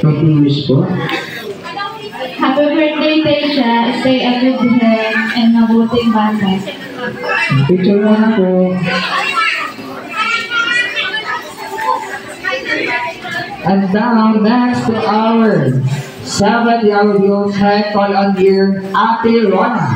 Pag-English po. Happy birthday, Tesha. Stay a good health and mabuting bata. Picture mo na po. And now, next to our 7-year-old head call on year, Ate Rona.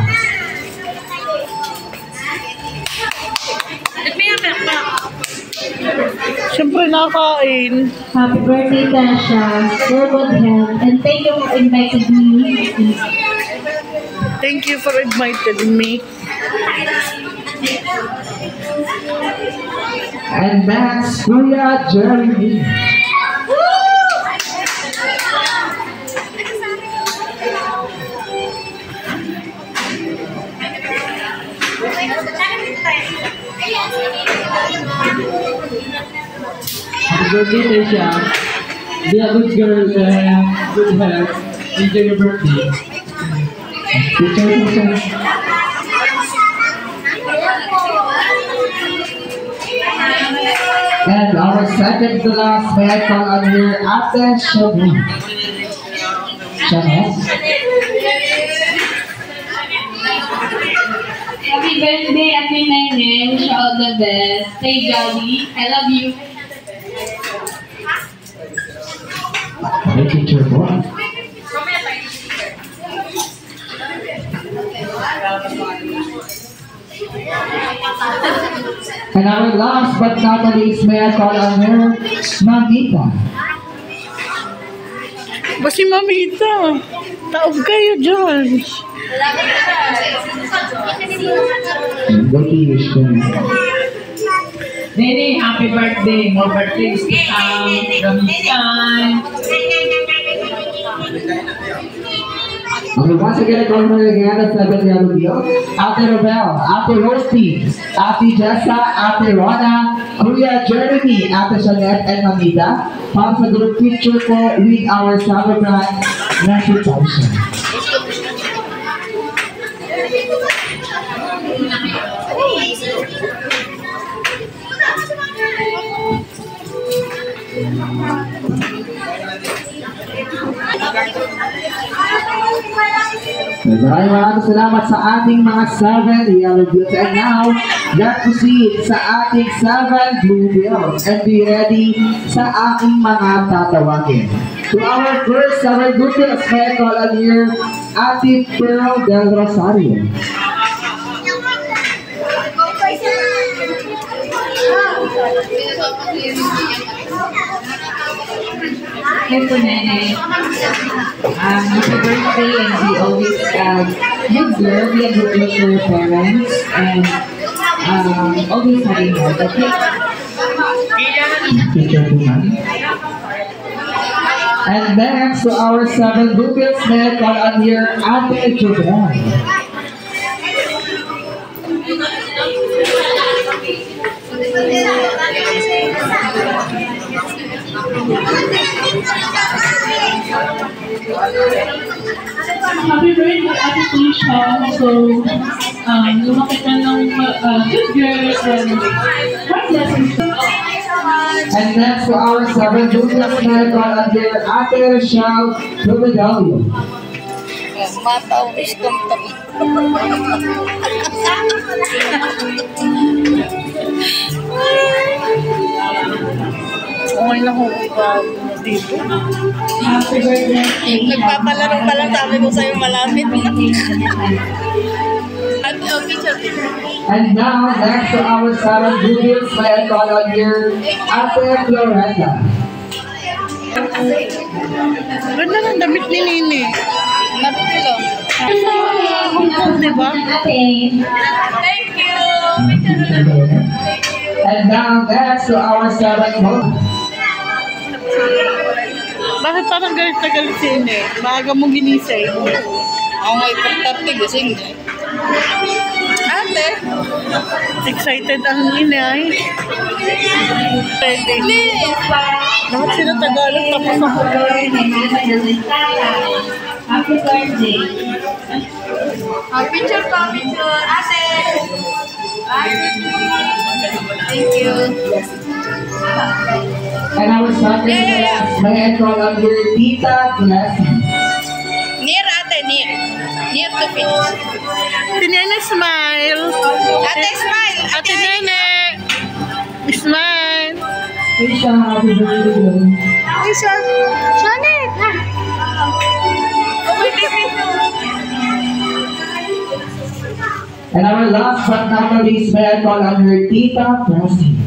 Siyempre nakain. Happy birthday, Tesha. For good health. And thank you for inviting me. Thank you for inviting me. And next, Kuya Jeremy. Happy birthday, Tesha. Be a good girl and good health. Enjoy your birthday. Picture mo siya. And our second to last head call on year, Ate Shobin. Shanes. Happy birthday, Ate Nene. Wish you all the best. Stay jolly. I love you. May picture po. And our last but not the least, may I call on her, Mamita. Ba si Mamita? Taog kayo dyan. Pag-English po. Nene, happy birthday. More birthdays to come. Gamitan. Okay, once again, call her again at 7-year-old. Ate Robel, Ate Rosti, Ate Jessa, Ate Rona, Kuya Jeremy, Ate Shanette, and Mamita. Para sa group picture po with our Summer Brand reputation. Maraming salamat sa ating mga 7 yellow bills. And now, let's proceed sa ating 7 blue bills. And be ready sa aking mga tatawagin. To our first 7 blue bills, may I call on here, Ate Pearl Del Rosario. Hey po, Nene. Happy birthday and be always good girl. Be a good girl for your parents. And always having health, okay? Picture po man. And next to our 7 blue bills, may I call on here, Ate Jobel. Happy birthday, Ate Tisha. So, lumaki ka ng good girl and God bless you. And next to our 7 blue bills, may I call on here, Ate Rochelle Rubidelio. Matawis kang tabi. Okay lang ako dito. Happy birthday, Tisha. Nagpapalaro pa lang, sabi ko sa'yo malapit. And now, next to our 7 blue bills, may I call on here, Ate Florenda. Ganda ng damit ni Nini. Napilo. Sa Hong Kong, di ba? Thank you. And now, next to our 7 blue. Bakit parang galit na galit si Nini? Maaga mo ginisay. Ako may pagtapti gising eh. Ate? Excited ang inay. Pwede. Bakit sila Tagalog tapos ako galing? Happy birthday. Picture pa, picture. Ate! Thank you. And our second class, may I call on your Tita Classy. Near ate, near. Near to finish. Ate Nene, smile. Ate, smile. Ate Nene. Smile. Isha, happy birthday. Isha. Janet. And our last but not least, may I call on your Tita Classy.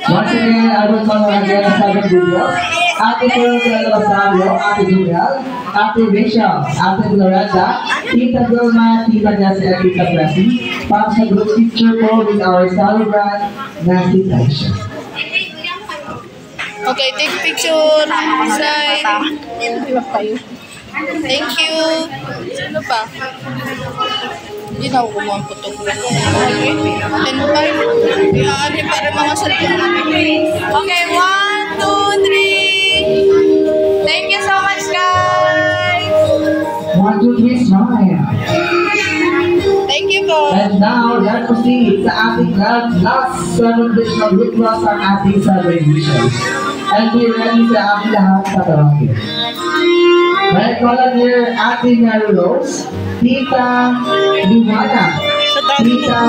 Once again, I will call on again ang 7 videos. Ate Pearl del Rosario, Ate Julial, Ate Rachel, Ate Loretta, Tita Vilma, Tita Jessie, and Tita Classy. Para sa group picture po with our celebrant, Nancy Taisha. Okay, take picture. Slide. Thank you. Sino pa? Hindi na ako kumuha ang photograph. Okay. 10-5. Iaali para mga cellphone natin. Okay, 1, 2, 3. Thank you so much, guys. 1, 2, 3, smile. Thank you po. And now, let's proceed sa ating last celebration rituals ang ating celebration. And be ready sa ating lahat sa tawagin. May call on your Ate Mary Rose, Tita Lumana, Tita...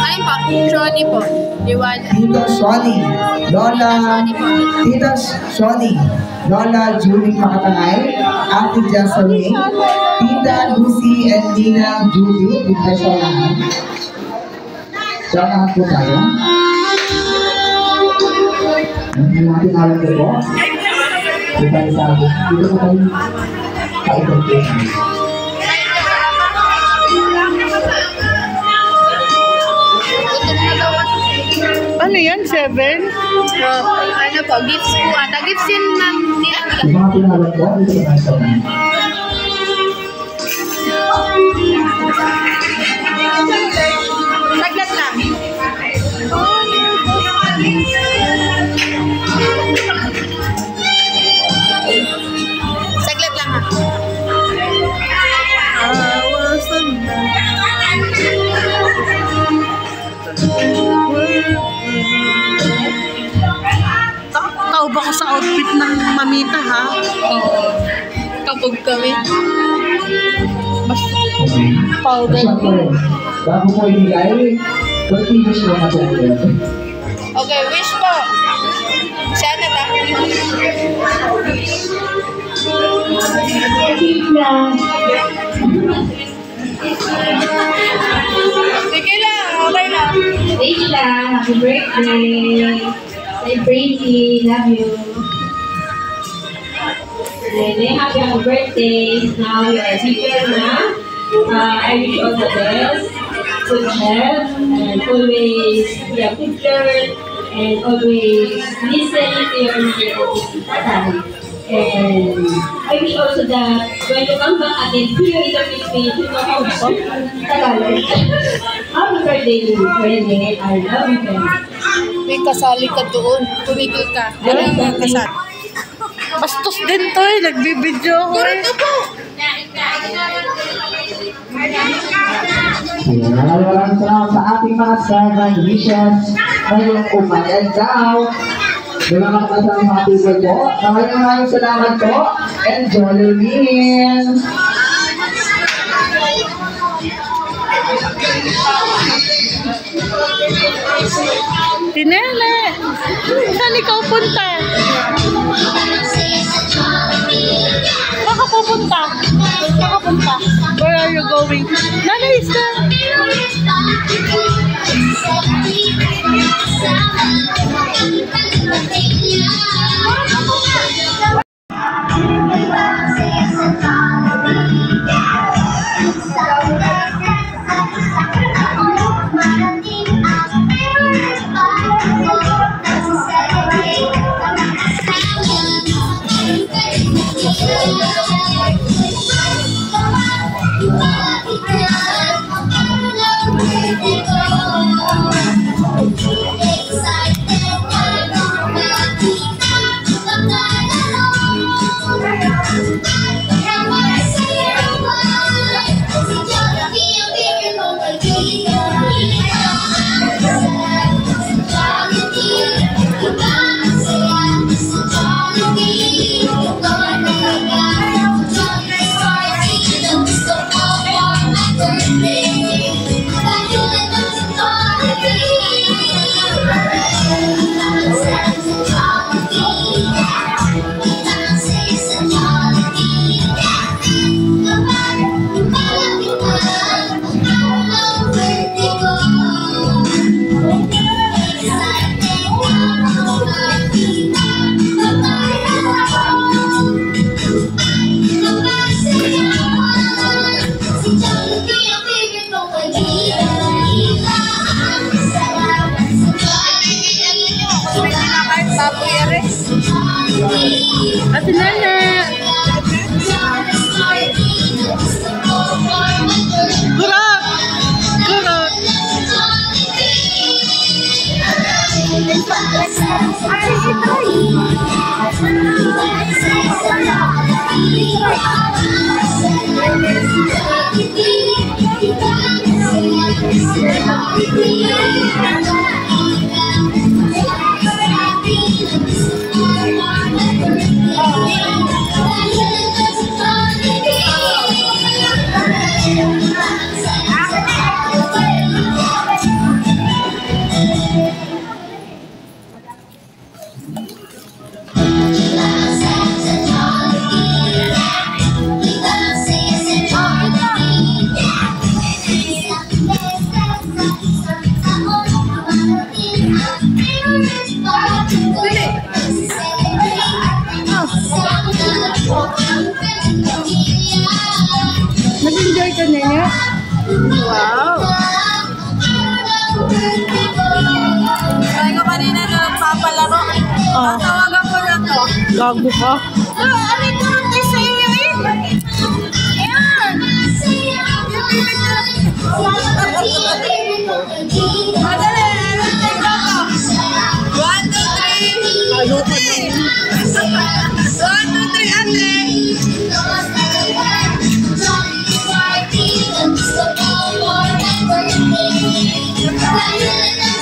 Ay po, Shoni po. Liwala. Tita Shoni, Tita Shoni, Lola Julie Makatangay, Ate Jessamine, Tita Lucy and Nina Judy, Tita Shona. Shona po tayo. Ang natin alam ko po. Dito sa akin. Dito ko tayo ka-identification. Ano yan, 7? Ano po, gifts po. Ata, gifts yun na nila. Yung mga pinalad ko, dito ko tayo sa Saglat lang. Saglat lang ha. Tao ba ko sa outfit ng mamita, ha? Oo. Kapag kami. Powder. Siyempre, bago mo ibigay, continuous mo na po. Okay, wish po. Sana ta. Sige lang, okay lang. Rachel, happy birthday. Say Brady, love you. Nene, happy birthday. Now you are bigger na. I wish all the best, good health, and always be a good girl, and always listen to your tatay. And I wish also that when you come back again here in the Philippines, you know how to talk Tagalog. Happy birthday, Rene. I love you very much. May kasali ka doon. Tumigil ka. Ano ang kasali? Bastos din to eh. Nagbibideo ako eh. Ito po. Maraming salamat sa ating mga 7 wishes ngayong umayan daw. Di ba mga kasama happy birthday po? Maraming salamat po. Enjoy your meal. Tinene, saan ikaw punta? Baka pupunta. Baka punta. Where are you going? Nana is there. Excited. Ate Nene! Kurot! Kurot! Nag-enjoy ka na niya? Wow! Kaya ko kanina na nagpapalaro. Tatawagan ko na to. Gago ka. Ano ito natin sa iyo eh? Ayan! Madali! Ano tayo ko? 1, 2, 3! Ayaw ka na. 1, 2, 3, ate! Thank you.